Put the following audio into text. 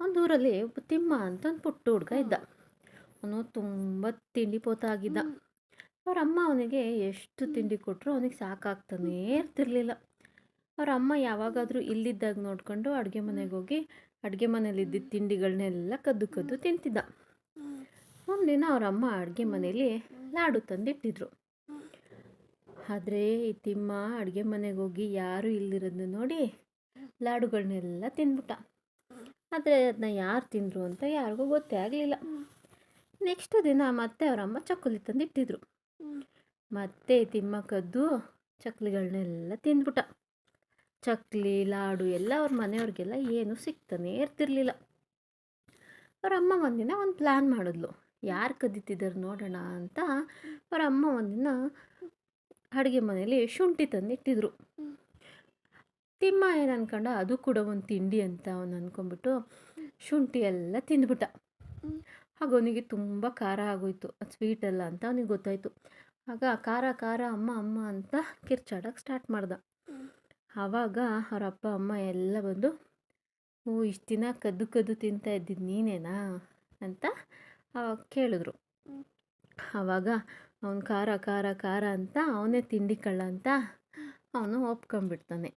ಒಂದೂರಲ್ಲಿ ಒಬ್ಬ ತಿಮ್ಮ ಅಂತ ಒಂದು ಪುಟ್ಟ ಹುಡುಗ ಇದ್ದ. ಅವನು ತುಂಬ ತಿಂಡಿ ಪೋತ ಆಗಿದ್ದ. ಅವ್ರ ಅಮ್ಮ ಅವನಿಗೆ ಎಷ್ಟು ತಿಂಡಿ ಕೊಟ್ಟರು ಅವನಿಗೆ ಸಾಕಾಗ್ತಾನೇ ಇರ್ತಿರ್ಲಿಲ್ಲ. ಅವ್ರ ಅಮ್ಮ ಯಾವಾಗಾದರೂ ಇಲ್ಲಿದ್ದಾಗ ನೋಡ್ಕೊಂಡು ಅಡುಗೆ ಮನೆಗೆ ಹೋಗಿ ಅಡುಗೆ ಮನೇಲಿದ್ದಿದ್ದ ತಿಂಡಿಗಳನ್ನೆಲ್ಲ ಕದ್ದು ಕದ್ದು ತಿಂತಿದ್ದ. ಒಂದಿನ ಅವ್ರ ಅಮ್ಮ ಅಡುಗೆ ಮನೇಲಿ ಲಾಡು ತಂದಿಟ್ಟಿದ್ರು. ಆದರೆ ಈ ತಿಮ್ಮ ಅಡುಗೆ ಮನೆಗೆ ಹೋಗಿ ಯಾರೂ ಇಲ್ದಿರೋದನ್ನ ನೋಡಿ ಲಾಡುಗಳನ್ನೆಲ್ಲ ತಿಂದ್ಬಿಟ್ಟ. ಆದರೆ ಅದನ್ನ ಯಾರು ತಿಂದರು ಅಂತ ಯಾರಿಗೂ ಗೊತ್ತೇ ಆಗಲಿಲ್ಲ. ನೆಕ್ಸ್ಟ್ ದಿನ ಮತ್ತೆ ಅವರಮ್ಮ ಚಕ್ಕುಲಿ ತಂದಿಟ್ಟಿದ್ರು. ಮತ್ತೆ ತಿಮ್ಮ ಕದ್ದು ಚಕ್ಲಿಗಳನ್ನೆಲ್ಲ ತಿಂದ್ಬಿಟ್ಟ. ಚಕ್ಲಿ ಲಾಡು ಎಲ್ಲ ಅವ್ರ ಮನೆಯವ್ರಿಗೆಲ್ಲ ಏನೂ ಸಿಗ್ತಾನೆ ಇರ್ತಿರ್ಲಿಲ್ಲ. ಅವರಮ್ಮ ಒಂದಿನ ಒಂದು ಪ್ಲ್ಯಾನ್ ಮಾಡಿದ್ಲು, ಯಾರು ಕದೀತಿದ್ದಾರೆ ನೋಡೋಣ ಅಂತ. ಅವರಮ್ಮ ಒಂದಿನ ಅಡುಗೆ ಮನೇಲಿ ಶುಂಠಿ ತಂದಿಟ್ಟಿದ್ರು. ತಿಮ್ಮ ಏನು ಅನ್ಕೊಂಡ, ಅದು ಕೂಡ ಒಂದು ತಿಂಡಿ ಅಂತ ಅವನು ಅಂದ್ಕೊಂಡ್ಬಿಟ್ಟು ಶುಂಠಿ ಎಲ್ಲ ತಿಂದ್ಬಿಟ್ಟ. ಆಗ ಅವನಿಗೆ ತುಂಬ ಖಾರ ಆಗೋಯ್ತು, ಅದು ಸ್ವೀಟ್ ಅಲ್ಲ ಅಂತ ಅವನಿಗೆ ಗೊತ್ತಾಯಿತು. ಆಗ ಖಾರ ಖಾರ ಅಮ್ಮ ಅಮ್ಮ ಅಂತ ಕಿರ್ಚಾಡೋಕ್ಕೆ ಸ್ಟಾರ್ಟ್ ಮಾಡ್ದ. ಆವಾಗ ಅವ್ರ ಅಪ್ಪ ಅಮ್ಮ ಎಲ್ಲ ಬಂದು, ಓ ಇಷ್ಟು ದಿನ ಕದ್ದು ಕದ್ದು ತಿಂತಾ ಇದ್ದಿದ್ದು ನೀನೇನಾ ಅಂತ ಕೇಳಿದ್ರು. ಆವಾಗ ಅವನು ಖಾರ ಖಾರ ಖಾರ ಅಂತ ಅವನೇ ತಿಂಡಿ ಕಳ್ಳ ಅಂತ ಅವನು ಒಪ್ಕೊಂಡ್ಬಿಡ್ತಾನೆ.